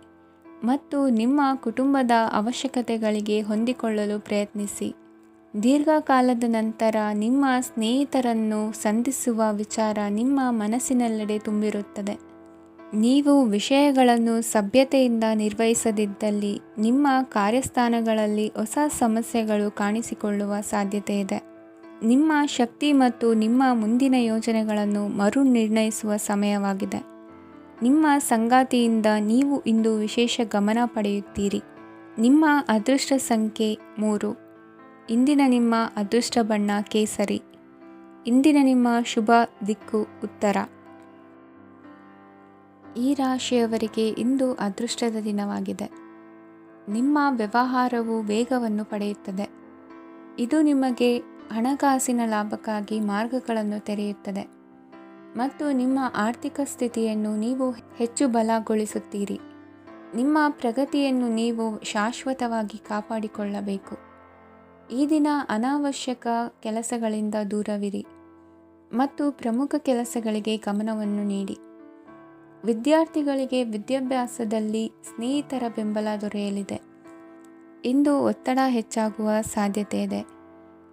ಮತ್ತು ನಿಮ್ಮ ಕುಟುಂಬದ ಅವಶ್ಯಕತೆಗಳಿಗೆ ಹೊಂದಿಕೊಳ್ಳಲು ಪ್ರಯತ್ನಿಸಿ. ದೀರ್ಘಕಾಲದ ನಂತರ ನಿಮ್ಮ ಸ್ನೇಹಿತರನ್ನು ಸಂಧಿಸುವ ವಿಚಾರ ನಿಮ್ಮ ಮನಸ್ಸಿನೆಲ್ಲೆಡೆ ತುಂಬಿರುತ್ತದೆ. ನೀವು ವಿಷಯಗಳನ್ನು ಸಭ್ಯತೆಯಿಂದ ನಿರ್ವಹಿಸದಿದ್ದಲ್ಲಿ ನಿಮ್ಮ ಕಾರ್ಯಸ್ಥಾನಗಳಲ್ಲಿ ಹೊಸ ಸಮಸ್ಯೆಗಳು ಕಾಣಿಸಿಕೊಳ್ಳುವ ಸಾಧ್ಯತೆ ಇದೆ. ನಿಮ್ಮ ಶಕ್ತಿ ಮತ್ತು ನಿಮ್ಮ ಮುಂದಿನ ಯೋಜನೆಗಳನ್ನು ಮರು ನಿರ್ಣಯಿಸುವ ಸಮಯವಾಗಿದೆ. ನಿಮ್ಮ ಸಂಗಾತಿಯಿಂದ ನೀವು ಇಂದು ವಿಶೇಷ ಗಮನ ಪಡೆಯುತ್ತೀರಿ. ನಿಮ್ಮ ಅದೃಷ್ಟ ಸಂಖ್ಯೆ 3. ಇಂದಿನ ನಿಮ್ಮ ಅದೃಷ್ಟ ಬಣ್ಣ ಕೇಸರಿ. ಇಂದಿನ ನಿಮ್ಮ ಶುಭ ದಿಕ್ಕು ಉತ್ತರ. ಈ ರಾಶಿಯವರಿಗೆ ಇಂದು ಅದೃಷ್ಟದ ದಿನವಾಗಿದೆ. ನಿಮ್ಮ ವ್ಯವಹಾರವು ವೇಗವನ್ನು ಪಡೆಯುತ್ತದೆ. ಇದು ನಿಮಗೆ ಹಣಕಾಸಿನ ಲಾಭಕ್ಕಾಗಿ ಮಾರ್ಗಗಳನ್ನು ತೆರೆಯುತ್ತದೆ ಮತ್ತು ನಿಮ್ಮ ಆರ್ಥಿಕ ಸ್ಥಿತಿಯನ್ನು ನೀವು ಹೆಚ್ಚು ಬಲಗೊಳಿಸುತ್ತೀರಿ. ನಿಮ್ಮ ಪ್ರಗತಿಯನ್ನು ನೀವು ಶಾಶ್ವತವಾಗಿ ಕಾಪಾಡಿಕೊಳ್ಳಬೇಕು. ಈ ದಿನ ಅನಾವಶ್ಯಕ ಕೆಲಸಗಳಿಂದ ದೂರವಿರಿ ಮತ್ತು ಪ್ರಮುಖ ಕೆಲಸಗಳಿಗೆ ಗಮನವನ್ನು ನೀಡಿ. ವಿದ್ಯಾರ್ಥಿಗಳಿಗೆ ವಿದ್ಯಾಭ್ಯಾಸದಲ್ಲಿ ಸ್ನೇಹಿತರ ಬೆಂಬಲ ದೊರೆಯಲಿದೆ. ಇಂದು ಒತ್ತಡ ಹೆಚ್ಚಾಗುವ ಸಾಧ್ಯತೆ ಇದೆ.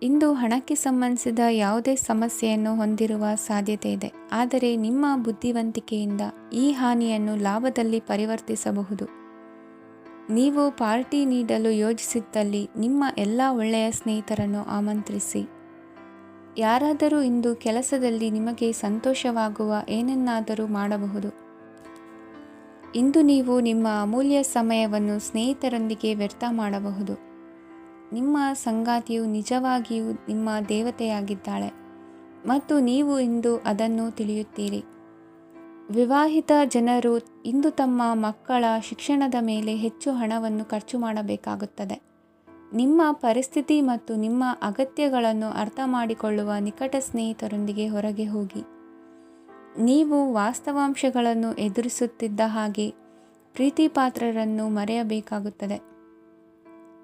ಇಂದು ಹಣಕ್ಕೆ ಸಂಬಂಧಿಸಿದ ಯಾವುದೇ ಸಮಸ್ಯೆಯನ್ನು ಹೊಂದಿರುವ ಸಾಧ್ಯತೆ ಇದೆ. ಆದರೆ ನಿಮ್ಮ ಬುದ್ಧಿವಂತಿಕೆಯಿಂದ ಈ ಹಾನಿಯನ್ನು ಲಾಭದಲ್ಲಿ ಪರಿವರ್ತಿಸಬಹುದು. ನೀವು ಪಾರ್ಟಿ ನೀಡಲು ಯೋಜಿಸಿದ್ದಲ್ಲಿ ನಿಮ್ಮ ಎಲ್ಲ ಒಳ್ಳೆಯ ಸ್ನೇಹಿತರನ್ನು ಆಮಂತ್ರಿಸಿ. ಯಾರಾದರೂ ಇಂದು ಕೆಲಸದಲ್ಲಿ ನಿಮಗೆ ಸಂತೋಷವಾಗುವ ಏನನ್ನಾದರೂ ಮಾಡಬಹುದು. ಇಂದು ನೀವು ನಿಮ್ಮ ಅಮೂಲ್ಯ ಸಮಯವನ್ನು ಸ್ನೇಹಿತರೊಂದಿಗೆ ವ್ಯರ್ಥ ಮಾಡಬಹುದು. ನಿಮ್ಮ ಸಂಗಾತಿಯು ನಿಜವಾಗಿಯೂ ನಿಮ್ಮ ದೇವತೆಯಾಗಿದ್ದಾಳೆ ಮತ್ತು ನೀವು ಇಂದು ಅದನ್ನು ತಿಳಿಯುತ್ತೀರಿ. ವಿವಾಹಿತ ಜನರು ಇಂದು ತಮ್ಮ ಮಕ್ಕಳ ಶಿಕ್ಷಣದ ಮೇಲೆ ಹೆಚ್ಚು ಹಣವನ್ನು ಖರ್ಚು ಮಾಡಬೇಕಾಗುತ್ತದೆ. ನಿಮ್ಮ ಪರಿಸ್ಥಿತಿ ಮತ್ತು ನಿಮ್ಮ ಅಗತ್ಯಗಳನ್ನು ಅರ್ಥ ಮಾಡಿಕೊಳ್ಳುವ ನಿಕಟ ಸ್ನೇಹಿತರೊಂದಿಗೆ ಹೊರಗೆ ಹೋಗಿ. ನೀವು ವಾಸ್ತವಾಂಶಗಳನ್ನು ಎದುರಿಸುತ್ತಿದ್ದ ಹಾಗೆ ಪ್ರೀತಿಪಾತ್ರರನ್ನು ಮರೆಯಬೇಕಾಗುತ್ತದೆ.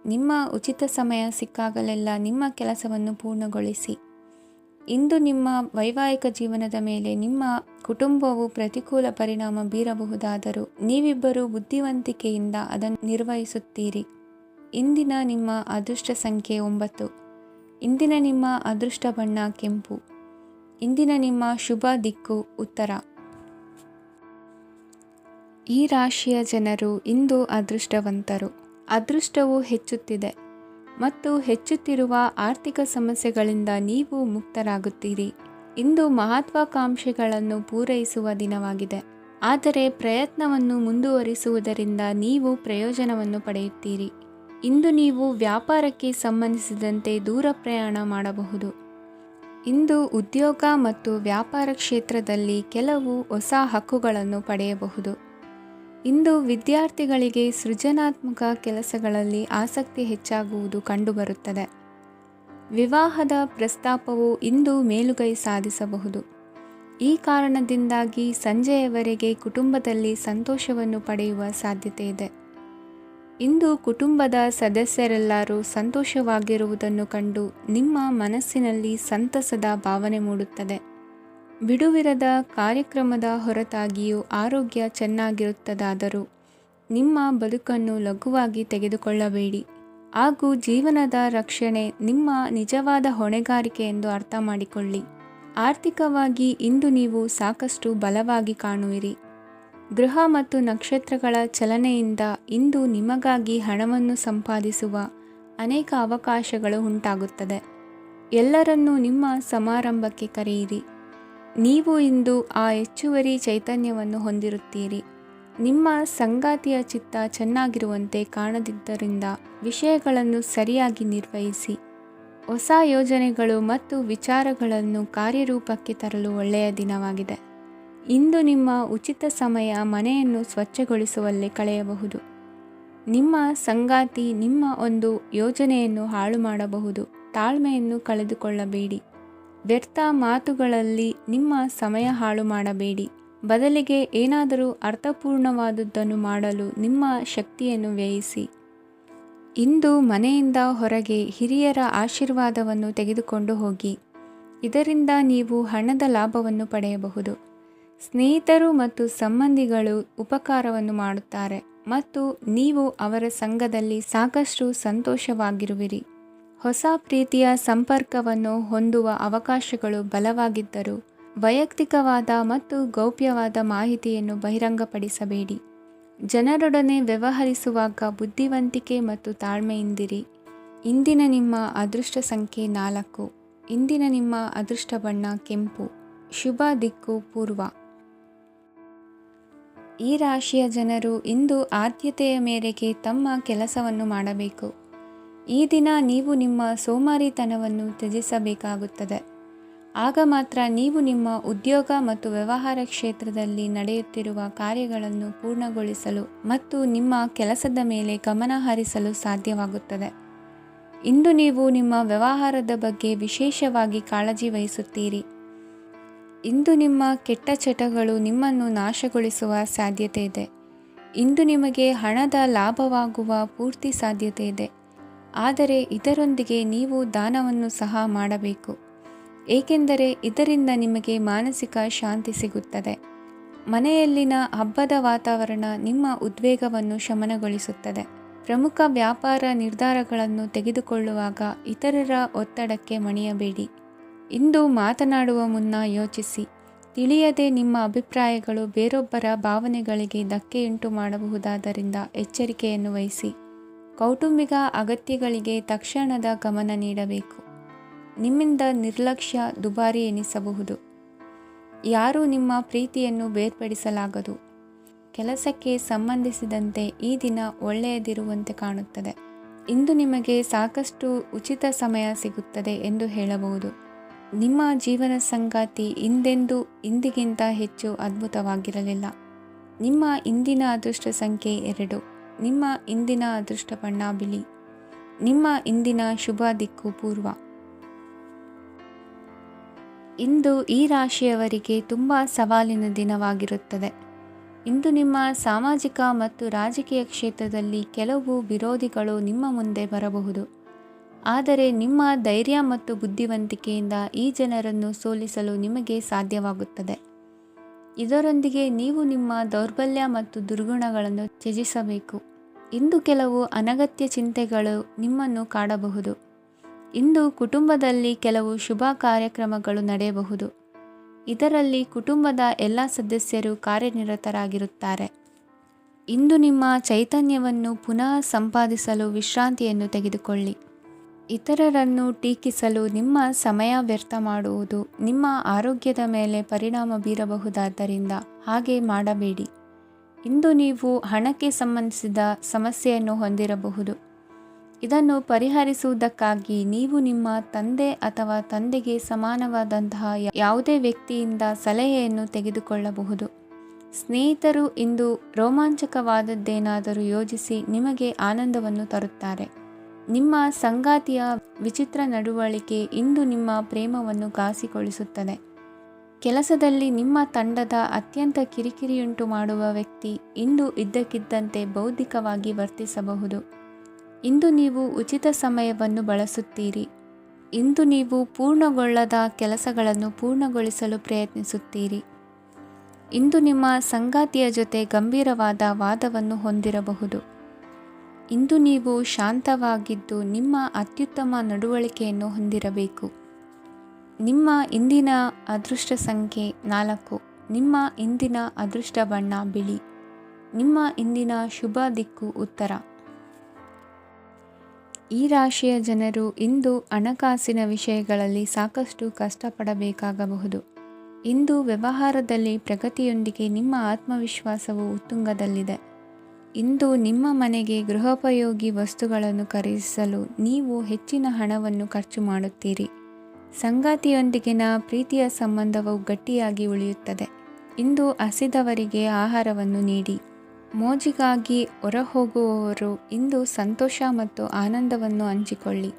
ನಿಮ್ಮ ಉಚಿತ ಸಮಯ ಸಿಕ್ಕಾಗಲೆಲ್ಲ ನಿಮ್ಮ ಕೆಲಸವನ್ನು ಪೂರ್ಣಗೊಳಿಸಿ. ಇಂದು ನಿಮ್ಮ ವೈವಾಹಿಕ ಜೀವನದ ಮೇಲೆ ನಿಮ್ಮ ಕುಟುಂಬವು ಪ್ರತಿಕೂಲ ಪರಿಣಾಮ ಬೀರಬಹುದಾದರೂ ನೀವಿಬ್ಬರು ಬುದ್ಧಿವಂತಿಕೆಯಿಂದ ಅದನ್ನು ನಿರ್ವಹಿಸುತ್ತೀರಿ. ಇಂದಿನ ನಿಮ್ಮ ಅದೃಷ್ಟ ಸಂಖ್ಯೆ 9. ಇಂದಿನ ನಿಮ್ಮ ಅದೃಷ್ಟ ಬಣ್ಣ ಕೆಂಪು. ಇಂದಿನ ನಿಮ್ಮ ಶುಭ ದಿಕ್ಕು ಉತ್ತರ. ಈ ರಾಶಿಯ ಜನರು ಇಂದು ಅದೃಷ್ಟವಂತರು. ಅದೃಷ್ಟವು ಹೆಚ್ಚುತ್ತಿದೆ ಮತ್ತು ಹೆಚ್ಚುತ್ತಿರುವ ಆರ್ಥಿಕ ಸಮಸ್ಯೆಗಳಿಂದ ನೀವು ಮುಕ್ತರಾಗುತ್ತೀರಿ. ಇಂದು ಮಹತ್ವಾಕಾಂಕ್ಷೆಗಳನ್ನು ಪೂರೈಸುವ ದಿನವಾಗಿದೆ. ಆದರೆ ಪ್ರಯತ್ನವನ್ನು ಮುಂದುವರಿಸುವುದರಿಂದ ನೀವು ಪ್ರಯೋಜನವನ್ನು ಪಡೆಯುತ್ತೀರಿ. ಇಂದು ನೀವು ವ್ಯಾಪಾರಕ್ಕೆ ಸಂಬಂಧಿಸಿದಂತೆ ದೂರ ಪ್ರಯಾಣ ಮಾಡಬಹುದು. ಇಂದು ಉದ್ಯೋಗ ಮತ್ತು ವ್ಯಾಪಾರ ಕ್ಷೇತ್ರದಲ್ಲಿ ಕೆಲವು ಹೊಸ ಹಕ್ಕುಗಳನ್ನು ಪಡೆಯಬಹುದು. ಇಂದು ವಿದ್ಯಾರ್ಥಿಗಳಿಗೆ ಸೃಜನಾತ್ಮಕ ಕೆಲಸಗಳಲ್ಲಿ ಆಸಕ್ತಿ ಹೆಚ್ಚಾಗುವುದು ಕಂಡುಬರುತ್ತದೆ. ವಿವಾಹದ ಪ್ರಸ್ತಾಪವು ಇಂದು ಮೇಲುಗೈ ಸಾಧಿಸಬಹುದು. ಈ ಕಾರಣದಿಂದಾಗಿ ಸಂಜೆಯವರೆಗೆ ಕುಟುಂಬದಲ್ಲಿ ಸಂತೋಷವನ್ನು ಪಡೆಯುವ ಸಾಧ್ಯತೆ ಇದೆ. ಇಂದು ಕುಟುಂಬದ ಸದಸ್ಯರೆಲ್ಲರೂ ಸಂತೋಷವಾಗಿರುವುದನ್ನು ಕಂಡು ನಿಮ್ಮ ಮನಸ್ಸಿನಲ್ಲಿ ಸಂತಸದ ಭಾವನೆ ಮೂಡುತ್ತದೆ. ಬಿಡುವಿರದ ಕಾರ್ಯಕ್ರಮದ ಹೊರತಾಗಿಯೂ ಆರೋಗ್ಯ ಚೆನ್ನಾಗಿರುತ್ತದಾದರೂ ನಿಮ್ಮ ಬದುಕನ್ನು ಲಘುವಾಗಿ ತೆಗೆದುಕೊಳ್ಳಬೇಡಿ ಹಾಗೂ ಜೀವನದ ರಕ್ಷಣೆ ನಿಮ್ಮ ನಿಜವಾದ ಹೊಣೆಗಾರಿಕೆ ಎಂದು ಅರ್ಥ ಮಾಡಿಕೊಳ್ಳಿ. ಆರ್ಥಿಕವಾಗಿ ಇಂದು ನೀವು ಸಾಕಷ್ಟು ಬಲವಾಗಿ ಕಾಣುವಿರಿ. ಗೃಹ ಮತ್ತು ನಕ್ಷತ್ರಗಳ ಚಲನೆಯಿಂದ ಇಂದು ನಿಮಗಾಗಿ ಹಣವನ್ನು ಸಂಪಾದಿಸುವ ಅನೇಕ ಅವಕಾಶಗಳು ಉಂಟಾಗುತ್ತದೆ. ಎಲ್ಲರನ್ನೂ ನಿಮ್ಮ ಸಮಾರಂಭಕ್ಕೆ ಕರೆಯಿರಿ. ನೀವು ಇಂದು ಆ ಹೆಚ್ಚುವರಿ ಚೈತನ್ಯವನ್ನು ಹೊಂದಿರುತ್ತೀರಿ. ನಿಮ್ಮ ಸಂಗಾತಿಯ ಚಿತ್ತ ಚೆನ್ನಾಗಿರುವಂತೆ ಕಾಣದಿದ್ದರಿಂದ ವಿಷಯಗಳನ್ನು ಸರಿಯಾಗಿ ನಿರ್ವಹಿಸಿ. ಹೊಸ ಯೋಜನೆಗಳು ಮತ್ತು ವಿಚಾರಗಳನ್ನು ಕಾರ್ಯರೂಪಕ್ಕೆ ತರಲು ಒಳ್ಳೆಯ ದಿನವಾಗಿದೆ. ಇಂದು ನಿಮ್ಮ ಉಚಿತ ಸಮಯ ಮನೆಯನ್ನು ಸ್ವಚ್ಛಗೊಳಿಸುವಲ್ಲಿ ಕಳೆಯಬಹುದು. ನಿಮ್ಮ ಸಂಗಾತಿ ನಿಮ್ಮ ಒಂದು ಯೋಜನೆಯನ್ನು ಹಾಳು ಮಾಡಬಹುದು. ತಾಳ್ಮೆಯನ್ನು ಕಳೆದುಕೊಳ್ಳಬೇಡಿ. ವ್ಯರ್ಥ ಮಾತುಗಳಲ್ಲಿ ನಿಮ್ಮ ಸಮಯ ಹಾಳು ಮಾಡಬೇಡಿ. ಬದಲಿಗೆ ಏನಾದರೂ ಅರ್ಥಪೂರ್ಣವಾದುದನ್ನು ಮಾಡಲು ನಿಮ್ಮ ಶಕ್ತಿಯನ್ನು ವ್ಯಯಿಸಿ. ಇಂದು ಮನೆಯಿಂದ ಹೊರಗೆ ಹಿರಿಯರ ಆಶೀರ್ವಾದವನ್ನು ತೆಗೆದುಕೊಂಡು ಹೋಗಿ. ಇದರಿಂದ ನೀವು ಹಣದ ಲಾಭವನ್ನು ಪಡೆಯಬಹುದು. ಸ್ನೇಹಿತರು ಮತ್ತು ಸಂಬಂಧಿಗಳು ಉಪಕಾರವನ್ನು ಮಾಡುತ್ತಾರೆ ಮತ್ತು ನೀವು ಅವರ ಸಂಘದಲ್ಲಿ ಸಾಕಷ್ಟು ಸಂತೋಷವಾಗಿರುವಿರಿ. ಹೊಸ ಪ್ರೀತಿಯ ಸಂಪರ್ಕವನ್ನು ಹೊಂದುವ ಅವಕಾಶಗಳು ಬಲವಾಗಿದ್ದರೂ ವೈಯಕ್ತಿಕವಾದ ಮತ್ತು ಗೌಪ್ಯವಾದ ಮಾಹಿತಿಯನ್ನು ಬಹಿರಂಗಪಡಿಸಬೇಡಿ. ಜನರೊಡನೆ ವ್ಯವಹರಿಸುವಾಗ ಬುದ್ಧಿವಂತಿಕೆ ಮತ್ತು ತಾಳ್ಮೆಯಿಂದಿರಿ. ಇಂದಿನ ನಿಮ್ಮ ಅದೃಷ್ಟ ಸಂಖ್ಯೆ 4. ಇಂದಿನ ನಿಮ್ಮ ಅದೃಷ್ಟ ಬಣ್ಣ ಕೆಂಪು. ಶುಭ ದಿಕ್ಕು ಪೂರ್ವ. ಈ ರಾಶಿಯ ಜನರು ಇಂದು ಆದ್ಯತೆಯ ಮೇರೆಗೆ ತಮ್ಮ ಕೆಲಸವನ್ನು ಮಾಡಬೇಕು. ಈ ದಿನ ನೀವು ನಿಮ್ಮ ಸೋಮಾರಿತನವನ್ನು ತ್ಯಜಿಸಬೇಕಾಗುತ್ತದೆ. ಆಗ ಮಾತ್ರ ನೀವು ನಿಮ್ಮ ಉದ್ಯೋಗ ಮತ್ತು ವ್ಯವಹಾರ ಕ್ಷೇತ್ರದಲ್ಲಿ ನಡೆಯುತ್ತಿರುವ ಕಾರ್ಯಗಳನ್ನು ಪೂರ್ಣಗೊಳಿಸಲು ಮತ್ತು ನಿಮ್ಮ ಕೆಲಸದ ಮೇಲೆ ಗಮನ ಹರಿಸಲು ಸಾಧ್ಯವಾಗುತ್ತದೆ. ಇಂದು ನೀವು ನಿಮ್ಮ ವ್ಯವಹಾರದ ಬಗ್ಗೆ ವಿಶೇಷವಾಗಿ ಕಾಳಜಿ ವಹಿಸುತ್ತೀರಿ. ಇಂದು ನಿಮ್ಮ ಕೆಟ್ಟ ಚಟಗಳು ನಿಮ್ಮನ್ನು ನಾಶಗೊಳಿಸುವ ಸಾಧ್ಯತೆ ಇದೆ. ಇಂದು ನಿಮಗೆ ಹಣದ ಲಾಭವಾಗುವ ಪೂರ್ತಿ ಸಾಧ್ಯತೆ ಇದೆ. ಆದರೆ ಇದರೊಂದಿಗೆ ನೀವು ದಾನವನ್ನು ಸಹ ಮಾಡಬೇಕು, ಏಕೆಂದರೆ ಇದರಿಂದ ನಿಮಗೆ ಮಾನಸಿಕ ಶಾಂತಿ ಸಿಗುತ್ತದೆ. ಮನೆಯಲ್ಲಿನ ಹಬ್ಬದ ವಾತಾವರಣ ನಿಮ್ಮ ಉದ್ವೇಗವನ್ನು ಶಮನಗೊಳಿಸುತ್ತದೆ. ಪ್ರಮುಖ ವ್ಯಾಪಾರ ನಿರ್ಧಾರಗಳನ್ನು ತೆಗೆದುಕೊಳ್ಳುವಾಗ ಇತರರ ಒತ್ತಡಕ್ಕೆ ಮಣಿಯಬೇಡಿ. ಇಂದು ಮಾತನಾಡುವ ಮುನ್ನ ಯೋಚಿಸಿ. ತಿಳಿಯದೆ ನಿಮ್ಮ ಅಭಿಪ್ರಾಯಗಳು ಬೇರೊಬ್ಬರ ಭಾವನೆಗಳಿಗೆ ಧಕ್ಕೆಯುಂಟು ಮಾಡಬಹುದಾದ್ದರಿಂದ ಎಚ್ಚರಿಕೆಯನ್ನು ವಹಿಸಿ. ಕೌಟುಂಬಿಕ ಅಗತ್ಯಗಳಿಗೆ ತಕ್ಷಣದ ಗಮನ ನೀಡಬೇಕು. ನಿಮ್ಮಿಂದ ನಿರ್ಲಕ್ಷ್ಯ ದುಬಾರಿ ಎನಿಸಬಹುದು. ಯಾರೂ ನಿಮ್ಮ ಪ್ರೀತಿಯನ್ನು ಬೇರ್ಪಡಿಸಲಾಗದು. ಕೆಲಸಕ್ಕೆ ಸಂಬಂಧಿಸಿದಂತೆ ಈ ದಿನ ಒಳ್ಳೆಯದಿರುವಂತೆ ಕಾಣುತ್ತದೆ. ಇಂದು ನಿಮಗೆ ಸಾಕಷ್ಟು ಉಚಿತ ಸಮಯ ಸಿಗುತ್ತದೆ ಎಂದು ಹೇಳಬಹುದು. ನಿಮ್ಮ ಜೀವನ ಸಂಗಾತಿ ಇಂದಿಗಿಂತ ಹೆಚ್ಚು ಅದ್ಭುತವಾಗಿರಲಿಲ್ಲ. ನಿಮ್ಮ ಇಂದಿನ ಅದೃಷ್ಟ ಸಂಖ್ಯೆ 2. ನಿಮ್ಮ ಇಂದಿನ ಅದೃಷ್ಟ ಬಣ್ಣ ಬಿಳಿ. ನಿಮ್ಮ ಇಂದಿನ ಶುಭ ದಿಕ್ಕು ಪೂರ್ವ. ಇಂದು ಈ ರಾಶಿಯವರಿಗೆ ತುಂಬ ಸವಾಲಿನ ದಿನವಾಗಿರುತ್ತದೆ. ಇಂದು ನಿಮ್ಮ ಸಾಮಾಜಿಕ ಮತ್ತು ರಾಜಕೀಯ ಕ್ಷೇತ್ರದಲ್ಲಿ ಕೆಲವು ವಿರೋಧಿಗಳು ನಿಮ್ಮ ಮುಂದೆ ಬರಬಹುದು. ಆದರೆ ನಿಮ್ಮ ಧೈರ್ಯ ಮತ್ತು ಬುದ್ಧಿವಂತಿಕೆಯಿಂದ ಈ ಜನರನ್ನು ಸೋಲಿಸಲು ನಿಮಗೆ ಸಾಧ್ಯವಾಗುತ್ತದೆ. ಇದರೊಂದಿಗೆ ನೀವು ನಿಮ್ಮ ದೌರ್ಬಲ್ಯ ಮತ್ತು ದುರ್ಗುಣಗಳನ್ನು ತ್ಯಜಿಸಬೇಕು. ಇಂದು ಕೆಲವು ಅನಗತ್ಯ ಚಿಂತೆಗಳು ನಿಮ್ಮನ್ನು ಕಾಡಬಹುದು. ಇಂದು ಕುಟುಂಬದಲ್ಲಿ ಕೆಲವು ಶುಭ ಕಾರ್ಯಕ್ರಮಗಳು ನಡೆಯಬಹುದು. ಇದರಲ್ಲಿ ಕುಟುಂಬದ ಎಲ್ಲ ಸದಸ್ಯರು ಕಾರ್ಯನಿರತರಾಗಿರುತ್ತಾರೆ. ಇಂದು ನಿಮ್ಮ ಚೈತನ್ಯವನ್ನು ಪುನಃ ಸಂಪಾದಿಸಲು ವಿಶ್ರಾಂತಿಯನ್ನು ತೆಗೆದುಕೊಳ್ಳಿ. ಇತರರನ್ನು ಟೀಕಿಸಲು ನಿಮ್ಮ ಸಮಯ ವ್ಯರ್ಥ ಮಾಡುವುದು ನಿಮ್ಮ ಆರೋಗ್ಯದ ಮೇಲೆ ಪರಿಣಾಮ ಬೀರಬಹುದಾದ್ದರಿಂದ ಹಾಗೆ ಮಾಡಬೇಡಿ. ಇಂದು ನೀವು ಹಣಕ್ಕೆ ಸಂಬಂಧಿಸಿದ ಸಮಸ್ಯೆಯನ್ನು ಹೊಂದಿರಬಹುದು. ಇದನ್ನು ಪರಿಹರಿಸುವುದಕ್ಕಾಗಿ ನೀವು ನಿಮ್ಮ ತಂದೆ ಅಥವಾ ತಂದೆಗೆ ಸಮಾನವಾದಂತಹ ಯಾವುದೇ ವ್ಯಕ್ತಿಯಿಂದ ಸಲಹೆಯನ್ನು ತೆಗೆದುಕೊಳ್ಳಬಹುದು. ಸ್ನೇಹಿತರು ಇಂದು ರೋಮಾಂಚಕವಾದದ್ದೇನಾದರೂ ಯೋಜಿಸಿ ನಿಮಗೆ ಆನಂದವನ್ನು ತರುತ್ತಾರೆ. ನಿಮ್ಮ ಸಂಗಾತಿಯ ವಿಚಿತ್ರ ನಡವಳಿಕೆ ಇಂದು ನಿಮ್ಮ ಪ್ರೇಮವನ್ನು ಘಾಸಿಗೊಳಿಸುತ್ತದೆ. ಕೆಲಸದಲ್ಲಿ ನಿಮ್ಮ ತಂಡದ ಅತ್ಯಂತ ಕಿರಿಕಿರಿಯುಂಟು ಮಾಡುವ ವ್ಯಕ್ತಿ ಇಂದು ಇದ್ದಕ್ಕಿದ್ದಂತೆ ಬೌದ್ಧಿಕವಾಗಿ ವರ್ತಿಸಬಹುದು. ಇಂದು ನೀವು ಉಚಿತ ಸಮಯವನ್ನು ಬಳಸುತ್ತೀರಿ. ಇಂದು ನೀವು ಪೂರ್ಣಗೊಳ್ಳದ ಕೆಲಸಗಳನ್ನು ಪೂರ್ಣಗೊಳಿಸಲು ಪ್ರಯತ್ನಿಸುತ್ತೀರಿ. ಇಂದು ನಿಮ್ಮ ಸಂಗಾತಿಯ ಜೊತೆ ಗಂಭೀರವಾದ ವಾದವನ್ನು ಹೊಂದಿರಬಹುದು. ಇಂದು ನೀವು ಶಾಂತವಾಗಿದ್ದು ನಿಮ್ಮ ಅತ್ಯುತ್ತಮ ನಡವಳಿಕೆಯನ್ನು ಹೊಂದಿರಬೇಕು. ನಿಮ್ಮ ಇಂದಿನ ಅದೃಷ್ಟ ಸಂಖ್ಯೆ 4. ನಿಮ್ಮ ಇಂದಿನ ಅದೃಷ್ಟ ಬಣ್ಣ ಬಿಳಿ. ನಿಮ್ಮ ಇಂದಿನ ಶುಭ ದಿಕ್ಕು ಉತ್ತರ. ಈ ರಾಶಿಯ ಜನರು ಇಂದು ಹಣಕಾಸಿನ ವಿಷಯಗಳಲ್ಲಿ ಸಾಕಷ್ಟು ಕಷ್ಟಪಡಬೇಕಾಗಬಹುದು. ಇಂದು ವ್ಯವಹಾರದಲ್ಲಿ ಪ್ರಗತಿಯೊಂದಿಗೆ ನಿಮ್ಮ ಆತ್ಮವಿಶ್ವಾಸವು ಉತ್ತುಂಗದಲ್ಲಿದೆ. ಇಂದು ನಿಮ್ಮ ಮನೆಗೆ ಗೃಹೋಪಯೋಗಿ ವಸ್ತುಗಳನ್ನು ಖರೀದಿಸಲು ನೀವು ಹೆಚ್ಚಿನ ಹಣವನ್ನು ಖರ್ಚು ಮಾಡುತ್ತೀರಿ. ಸಂಗಾತಿಯೊಂದಿಗಿನ ಪ್ರೀತಿಯ ಸಂಬಂಧವು ಗಟ್ಟಿಯಾಗಿ ಉಳಿಯುತ್ತದೆ. ಇಂದು ಹಸಿದವರಿಗೆ ಆಹಾರವನ್ನು ನೀಡಿ. ಮೋಜಿಗಾಗಿ ಹೊರಹೋಗುವವರು ಇಂದು ಸಂತೋಷ ಮತ್ತು ಆನಂದವನ್ನು ಹಂಚಿಕೊಳ್ಳಿ.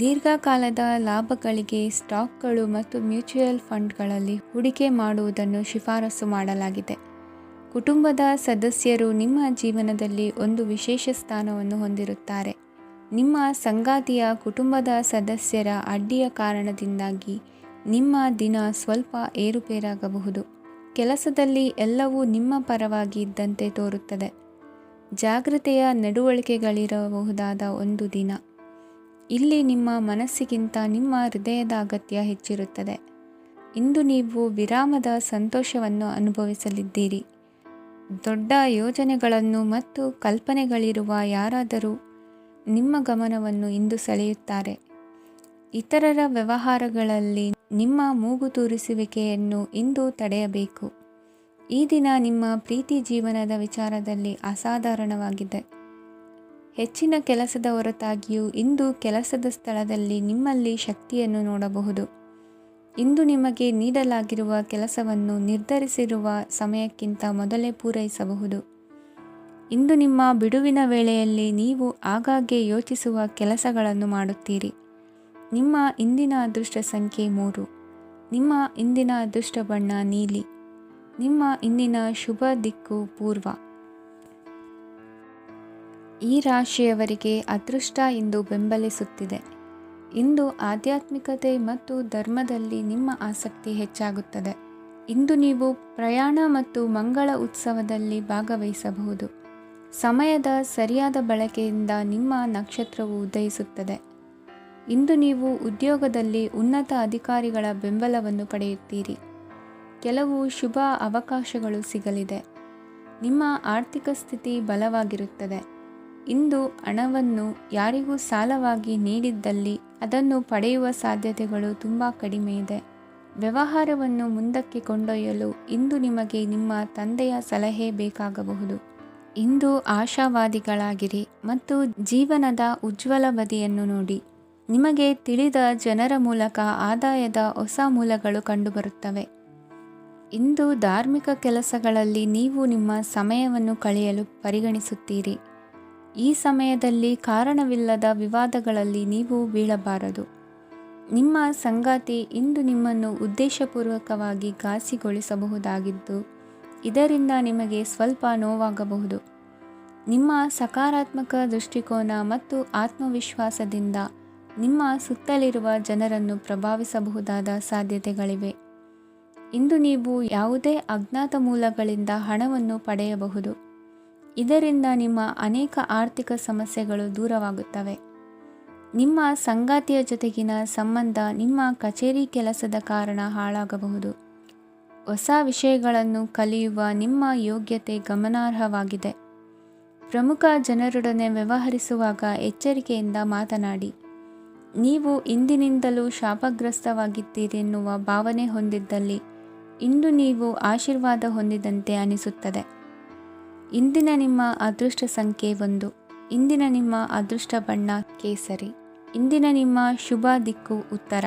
ದೀರ್ಘಕಾಲದ ಲಾಭಗಳಿಗೆ ಸ್ಟಾಕ್ಗಳು ಮತ್ತು ಮ್ಯೂಚುವಲ್ ಫಂಡ್ಗಳಲ್ಲಿ ಹೂಡಿಕೆ ಮಾಡುವುದನ್ನು ಶಿಫಾರಸು ಮಾಡಲಾಗಿದೆ. ಕುಟುಂಬದ ಸದಸ್ಯರು ನಿಮ್ಮ ಜೀವನದಲ್ಲಿ ಒಂದು ವಿಶೇಷ ಸ್ಥಾನವನ್ನು ಹೊಂದಿರುತ್ತಾರೆ. ನಿಮ್ಮ ಸಂಗಾತಿಯ ಕುಟುಂಬದ ಸದಸ್ಯರ ಅಡ್ಡಿಯ ಕಾರಣದಿಂದಾಗಿ ನಿಮ್ಮ ದಿನ ಸ್ವಲ್ಪ ಏರುಪೇರಾಗಬಹುದು. ಕೆಲಸದಲ್ಲಿ ಎಲ್ಲವೂ ನಿಮ್ಮ ಪರವಾಗಿ ಇದ್ದಂತೆ ತೋರುತ್ತದೆ. ಜಾಗ್ರತೆಯ ನಡವಳಿಕೆಗಳಿರಬಹುದಾದ ಒಂದು ದಿನ. ಇಲ್ಲಿ ನಿಮ್ಮ ಮನಸ್ಸಿಗಿಂತ ನಿಮ್ಮ ಹೃದಯದ ಅಗತ್ಯ ಹೆಚ್ಚಿರುತ್ತದೆ. ಇಂದು ನೀವು ವಿರಾಮದ ಸಂತೋಷವನ್ನು ಅನುಭವಿಸಲಿದ್ದೀರಿ. ದೊಡ್ಡ ಯೋಜನೆಗಳನ್ನು ಮತ್ತು ಕಲ್ಪನೆಗಳಿರುವ ಯಾರಾದರೂ ನಿಮ್ಮ ಗಮನವನ್ನು ಇಂದು ಸೆಳೆಯುತ್ತಾರೆ. ಇತರರ ವ್ಯವಹಾರಗಳಲ್ಲಿ ನಿಮ್ಮ ಮೂಗು ತೂರಿಸುವಿಕೆಯನ್ನು ಇಂದು ತಡೆಯಬೇಕು. ಈ ದಿನ ನಿಮ್ಮ ಪ್ರೀತಿ ಜೀವನದ ವಿಚಾರದಲ್ಲಿ ಅಸಾಧಾರಣವಾಗಿದೆ. ಹೆಚ್ಚಿನ ಕೆಲಸದ ಹೊರತಾಗಿಯೂ ಇಂದು ಕೆಲಸದ ಸ್ಥಳದಲ್ಲಿ ನಿಮ್ಮಲ್ಲಿ ಶಕ್ತಿಯನ್ನು ನೋಡಬಹುದು. ಇಂದು ನಿಮಗೆ ನೀಡಲಾಗಿರುವ ಕೆಲಸವನ್ನು ನಿರ್ಧರಿಸಿರುವ ಸಮಯಕ್ಕಿಂತ ಮೊದಲೇ ಪೂರೈಸಬಹುದು. ಇಂದು ನಿಮ್ಮ ಬಿಡುವಿನ ವೇಳೆಯಲ್ಲಿ ನೀವು ಆಗಾಗ್ಗೆ ಯೋಚಿಸುವ ಕೆಲಸಗಳನ್ನು ಮಾಡುತ್ತೀರಿ. ನಿಮ್ಮ ಇಂದಿನ ಅದೃಷ್ಟ ಸಂಖ್ಯೆ 3. ನಿಮ್ಮ ಇಂದಿನ ಅದೃಷ್ಟ ಬಣ್ಣ ನೀಲಿ. ನಿಮ್ಮ ಇಂದಿನ ಶುಭ ದಿಕ್ಕು ಪೂರ್ವ. ಈ ರಾಶಿಯವರಿಗೆ ಅದೃಷ್ಟ ಇಂದು ಬೆಂಬಲಿಸುತ್ತಿದೆ. ಇಂದು ಆಧ್ಯಾತ್ಮಿಕತೆ ಮತ್ತು ಧರ್ಮದಲ್ಲಿ ನಿಮ್ಮ ಆಸಕ್ತಿ ಹೆಚ್ಚಾಗುತ್ತದೆ. ಇಂದು ನೀವು ಪ್ರಯಾಣ ಮತ್ತು ಮಂಗಳ ಉತ್ಸವದಲ್ಲಿ ಭಾಗವಹಿಸಬಹುದು. ಸಮಯದ ಸರಿಯಾದ ಬಳಕೆಯಿಂದ ನಿಮ್ಮ ನಕ್ಷತ್ರವು ಉದಯಿಸುತ್ತದೆ. ಇಂದು ನೀವು ಉದ್ಯೋಗದಲ್ಲಿ ಉನ್ನತ ಅಧಿಕಾರಿಗಳ ಬೆಂಬಲವನ್ನು ಪಡೆಯುತ್ತೀರಿ. ಕೆಲವು ಶುಭ ಅವಕಾಶಗಳು ಸಿಗಲಿದೆ. ನಿಮ್ಮ ಆರ್ಥಿಕ ಸ್ಥಿತಿ ಬಲವಾಗಿರುತ್ತದೆ. ಇಂದು ಹಣವನ್ನು ಯಾರಿಗೂ ಸಾಲವಾಗಿ ನೀಡಿದ್ದಲ್ಲಿ ಅದನ್ನು ಪಡೆಯುವ ಸಾಧ್ಯತೆಗಳು ತುಂಬ ಕಡಿಮೆ ಇದೆ. ವ್ಯವಹಾರವನ್ನು ಮುಂದಕ್ಕೆ ಕೊಂಡೊಯ್ಯಲು ಇಂದು ನಿಮಗೆ ನಿಮ್ಮ ತಂದೆಯ ಸಲಹೆ ಬೇಕಾಗಬಹುದು. ಇಂದು ಆಶಾವಾದಿಗಳಾಗಿರಿ ಮತ್ತು ಜೀವನದ ಉಜ್ವಲ ಬದಿಯನ್ನು ನೋಡಿ. ನಿಮಗೆ ತಿಳಿದ ಜನರ ಮೂಲಕ ಆದಾಯದ ಹೊಸ ಮೂಲಗಳು ಕಂಡುಬರುತ್ತವೆ. ಇಂದು ಧಾರ್ಮಿಕ ಕೆಲಸಗಳಲ್ಲಿ ನೀವು ನಿಮ್ಮ ಸಮಯವನ್ನು ಕಳೆಯಲು ಪರಿಗಣಿಸುತ್ತೀರಿ. ಈ ಸಮಯದಲ್ಲಿ ಕಾರಣವಿಲ್ಲದ ವಿವಾದಗಳಲ್ಲಿ ನೀವು ಬೀಳಬಾರದು. ನಿಮ್ಮ ಸಂಗಾತಿ ಇಂದು ನಿಮ್ಮನ್ನು ಉದ್ದೇಶಪೂರ್ವಕವಾಗಿ ಘಾಸಿಗೊಳಿಸಬಹುದಾಗಿದ್ದು, ಇದರಿಂದ ನಿಮಗೆ ಸ್ವಲ್ಪ ನೋವಾಗಬಹುದು. ನಿಮ್ಮ ಸಕಾರಾತ್ಮಕ ದೃಷ್ಟಿಕೋನ ಮತ್ತು ಆತ್ಮವಿಶ್ವಾಸದಿಂದ ನಿಮ್ಮ ಸುತ್ತಲಿರುವ ಜನರನ್ನು ಪ್ರಭಾವಿಸಬಹುದಾದ ಸಾಧ್ಯತೆಗಳಿವೆ. ಇಂದು ನೀವು ಯಾವುದೇ ಅಜ್ಞಾತ ಮೂಲಗಳಿಂದ ಹಣವನ್ನು ಪಡೆಯಬಹುದು. ಇದರಿಂದ ನಿಮ್ಮ ಅನೇಕ ಆರ್ಥಿಕ ಸಮಸ್ಯೆಗಳು ದೂರವಾಗುತ್ತವೆ. ನಿಮ್ಮ ಸಂಗಾತಿಯ ಜೊತೆಗಿನ ಸಂಬಂಧ ನಿಮ್ಮ ಕಚೇರಿ ಕೆಲಸದ ಕಾರಣ ಹಾಳಾಗಬಹುದು. ಹೊಸ ವಿಷಯಗಳನ್ನು ಕಲಿಯುವ ನಿಮ್ಮ ಯೋಗ್ಯತೆ ಗಮನಾರ್ಹವಾಗಿದೆ. ಪ್ರಮುಖ ಜನರೊಡನೆ ವ್ಯವಹರಿಸುವಾಗ ಎಚ್ಚರಿಕೆಯಿಂದ ಮಾತನಾಡಿ. ನೀವು ಇಂದಿನಿಂದಲೂ ಶಾಪಗ್ರಸ್ತವಾಗಿದ್ದೀರೆನ್ನುವ ಭಾವನೆ ಹೊಂದಿದ್ದಲ್ಲಿ ಇಂದು ನೀವು ಆಶೀರ್ವಾದ ಹೊಂದಿದಂತೆ ಅನಿಸುತ್ತದೆ. ಇಂದಿನ ನಿಮ್ಮ ಅದೃಷ್ಟ ಸಂಖ್ಯೆ 1. ಇಂದಿನ ನಿಮ್ಮ ಅದೃಷ್ಟ ಬಣ್ಣ ಕೇಸರಿ. ಇಂದಿನ ನಿಮ್ಮ ಶುಭ ದಿಕ್ಕು ಉತ್ತರ.